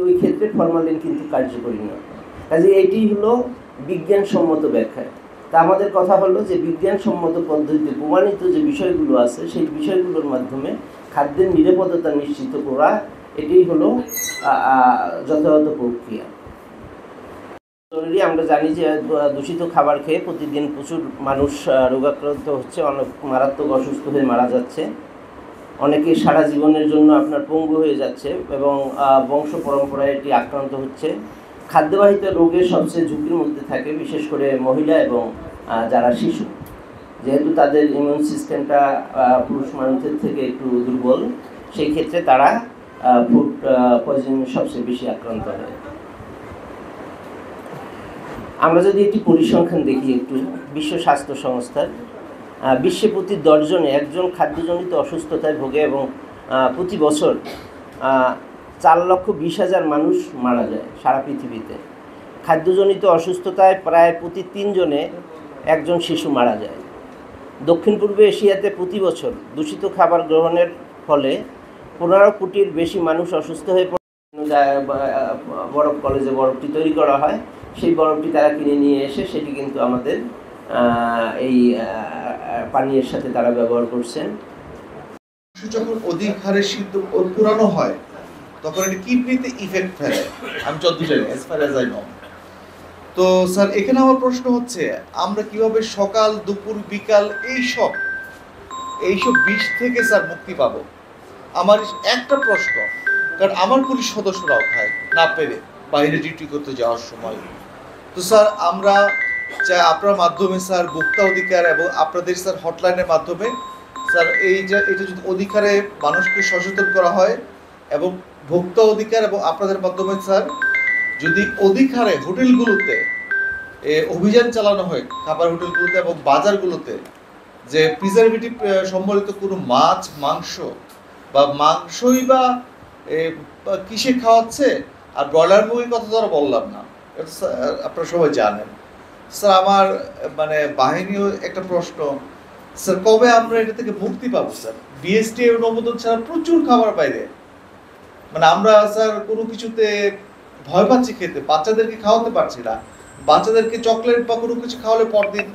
ওই ক্ষেত্রে ফরমালিন কিন্তু কার্যকরী নয়। কাজে এটি হলো বিজ্ঞানসম্মত ব্যাখ্যা। তা আমাদের কথা হলো যে বিজ্ঞানসম্মত পদ্ধতিতে প্রমাণিত যে বিষয়গুলো আছে সেই বিষয়গুলোর মাধ্যমে খাদ্যের নিরাপত্তা নিশ্চিত করা, এটাই হলো যথাযথ প্রক্রিয়া। জরুরি আমরা জানি যে দূষিত খাবার খেয়ে প্রতিদিন প্রচুর মানুষ রোগাক্রান্ত হচ্ছে, অনেক মারাত্মক অসুস্থ হয়ে মারা যাচ্ছে, অনেকে সারা জীবনের জন্য আপনার পঙ্গু হয়ে যাচ্ছে এবং বংশ পরম্পরায় এটি আক্রান্ত হচ্ছে। খাদ্যবাহিত রোগের সবচেয়ে ঝুঁকির মধ্যে থাকে বিশেষ করে মহিলা এবং যারা শিশু, যেহেতু তাদের ইমিউন সিস্টেমটা পুরুষ মানুষের থেকে একটু দুর্বল, সেই ক্ষেত্রে তারা ফুড পয়জনিং সবচেয়ে বেশি আক্রান্ত হয়। আমরা যদি একটি পরিসংখ্যান দেখি একটু, বিশ্ব স্বাস্থ্য সংস্থার বিশ্বে প্রতি 10 জনে একজন খাদ্যজনিত অসুস্থতায় ভোগে এবং প্রতি বছর 4,20,000 মানুষ মারা যায় সারা পৃথিবীতে। খাদ্যজনিত অসুস্থতায় প্রায় প্রতি 3 জনে একজন শিশু মারা যায়। দক্ষিণ পূর্ব এশিয়াতে প্রতি বছর দূষিত খাবার গ্রহণের ফলে 15 কোটির বেশি মানুষ অসুস্থ হয়ে পড়ে। বরফ কলেজে বরফটি তৈরি করা হয়, সেই বরফটি তারা কিনে নিয়ে এসে সেটি কিন্তু আমাদের এই পানীয়ের সাথে তারা ব্যবহার করছেন। যখন অধিক হারে শীত পুরানো হয় তখন এটি কিডনিতে ইফেক্ট ফেলে, আমি যতদূর জানি, as far as I know. তো স্যার এখানে আমার প্রশ্ন হচ্ছে, আমরা কিভাবে সকাল দুপুর বিকাল এইসব বিষ থেকে স্যার মুক্তি পাবো? আমার একটা প্রশ্ন, কারণ আমার পুলিশ সদস্যরাও খায় না পেরে বাইরে ডিউটি করতে যাওয়ার সময়। তো স্যার আমরা চাই আপনার মাধ্যমে স্যার ভোক্তা অধিকার এবং আপনাদের স্যার হটলাইনের মাধ্যমে স্যার এটা যদি অধিকারে মানুষকে সচেতন করা হয় এবং ভোক্তা অধিকার এবং আপনাদের মাধ্যমে স্যার যদি অধিকারে হোটেলগুলোতে অভিযান চালানো হয়, খাবার হোটেলগুলোতে এবং বাজারগুলোতে, যে প্রিজারভেটিভ সম্বলিত কোনো মাছ মাংস বা মাংসই বা কিসে খাওয়াচ্ছে, আর ব্রয়লার মুরগির কথা তো আর বললাম না, এটা আপনারা সবাই জানেন। স্যার আমার বাহিনীও একটা প্রশ্ন, স্যার কবে আমরা এটা থেকে মুক্তি পাবো? স্যার বিএসটি অনুমোদন ছাড়া প্রচুর খাবার বাইরে, আমরা স্যার কোনো কিছুতে ভয় পাচ্ছি খেতে, বাচ্চাদেরকে খাওয়াতে পারছি না, বাচ্চাদেরকে চকলেট বা কোনো কিছু খাওয়ালে পরদিন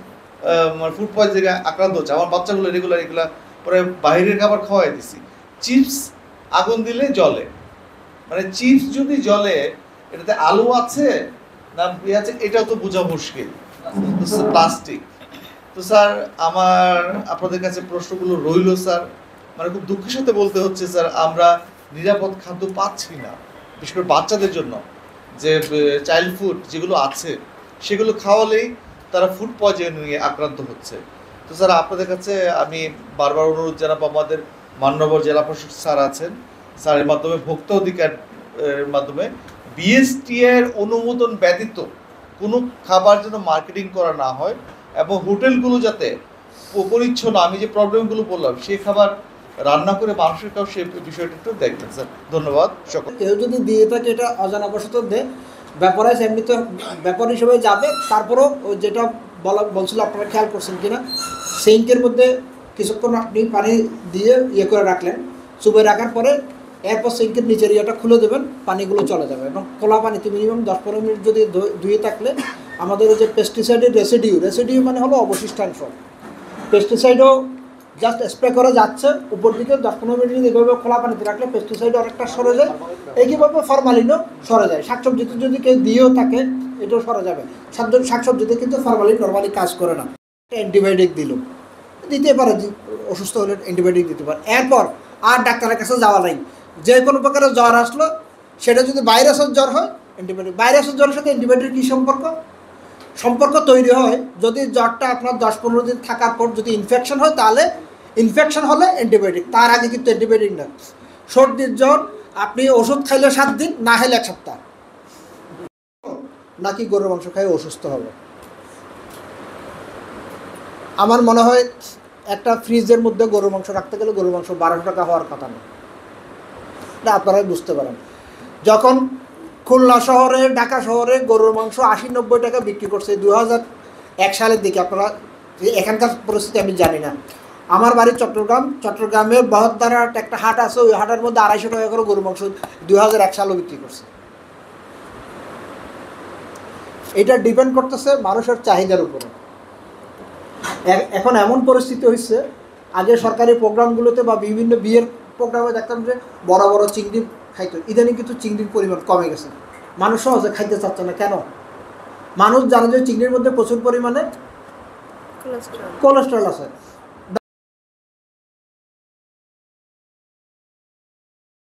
ফুড পয়জনিং আক্রান্ত হচ্ছে। আমার বাচ্চাগুলো রেগুলার এগুলা পরে বাইরের খাবার খাওয়াই দিছি। চিপস আগুন দিলে জ্বলে, চিপস যদি জ্বলে এটাতে আলু আছে না আছে এটাও তো বোঝা মুশকিল, প্লাস্টিক। তো স্যার আমার আপনাদের কাছে প্রশ্নগুলো রইল স্যার, খুব দুঃখের সাথে বলতে হচ্ছে স্যার আমরা নিরাপদ খাদ্য পাচ্ছি না, বিশেষ করে বাচ্চাদের জন্য যে চাইল্ড ফুড যেগুলো আছে সেগুলো খাওয়ালেই তারা ফুড পয়জনিংয়ে আক্রান্ত হচ্ছে। তো স্যার আপনাদের কাছে আমি বারবার অনুরোধ জানাবো, আমাদের মান্যবর জেলা প্রশাসক স্যার আছেন, স্যারের মাধ্যমে ভোক্তা অধিকার মাধ্যমে বিএসটি এর অনুমোদন ব্যতীত কোনো খাবার যেন মার্কেটিং করা না হয় এবং হোটেলগুলো যাতে পরিচ্ছন্ন, আমি যে প্রবলেমগুলো বললাম সেই খাবার রান্না করে মানুষের কাছে সেই বিষয়টা একটু দেখবেন স্যার। ধন্যবাদ সকল। কেউ যদি দিয়ে থাকে এটা অজানাবশত দেয়, ব্যাপারাইজ এমনিতে ব্যাপার হিসেবে যাবে। তারপরেও যেটা বলছিল আপনারা খেয়াল করছেন কিনা, সিঙ্কের মধ্যে কিছুক্ষণ আপনি পানি দিয়ে করে রাখলেন, চুবে রাখার পরে এরপর সিঙ্কের নিচের ইয়েটা খুলে দেবেন, পানিগুলো চলে যাবে এবং খোলা পানিতে মিনিমাম 10-15 মিনিট যদি ধুয়ে থাকলে আমাদের যে পেস্টিসাইডের রেসিডিউ মানে হলো অবশিষ্টাংশ, পেস্টিসাইডও জাস্ট স্প্রে করে যাচ্ছে উপর দিকে, 10-15 মিনিট যদি এভাবে খোলা পানিতে রাখলে পেস্টিসাইড অনেকটা সরে যায়। একইভাবে ফরমালিনও সরে যায়। শাকসবজিতে যদি কেউ দিয়েও থাকে এটাও সরে যাবে। শাকসবজিতে কিন্তু ফরমালিন নর্মালি কাজ করে না। অ্যান্টিবায়োটিক দিতে পারে, অসুস্থ হলে অ্যান্টিবায়োটিক দিতে পারে। এরপর আর ডাক্তারের কাছে যাওয়া নাই। যে কোনো প্রকারের জ্বর আসলো, সেটা যদি ভাইরাসের জ্বর হয় অ্যান্টিবায়োটিক, ভাইরাসের জ্বরের সাথে অ্যান্টিবায়োটিক কী সম্পর্ক তৈরি হয়? যদি জ্বরটা আপনার 10-15 দিন থাকার পর যদি ইনফেকশন হয়, তাহলে ইনফেকশন হলে অ্যান্টিবায়োটিক, তার আগে কিন্তু অ্যান্টিবায়োটিক না। সর্দির জ্বর আপনি ওষুধ খাইলে 7 দিন, না হলে 1 সপ্তাহ, নাকি গরুর মাংস খাই অসুস্থ হবে? আমার মনে হয় একটা ফ্রিজের মধ্যে গরুর মাংস রাখতে গেলে গরুর মাংস 1200 টাকা হওয়ার কথা না। এটা আপনারাই বুঝতে পারেন। যখন খুলনা শহরে, ঢাকা শহরে গরুর মাংস 80-90 টাকা বিক্রি করছে 2001 সালের দিকে, আপনারা এখানকার পরিস্থিতি আমি জানি না। আমার বাড়ি চট্টগ্রামে বহদ্দারা একটা হাট আছে, ওই হাটের মধ্যে 250 টাকা করে গরুর মাংস 2001 সালেও বিক্রি করছে। এটা ডিপেন্ড করতেছে মানুষের চাহিদার উপরে। এখন এমন পরিস্থিতি হয়েছে, আগে সরকারি প্রোগ্রামগুলোতে বা বিভিন্ন বিয়ের প্রোগ্রামে দেখতাম যে বড় বড় চিংড়ি খাইতো, ইদানিং কিন্তু চিংড়ির পরিমাণ কমে গেছে, মানুষ সহজে খাইতে চাচ্ছে না। কেন? মানুষ জানে যে চিংড়ির মধ্যে প্রচুর পরিমাণে কোলেস্ট্রল আছে।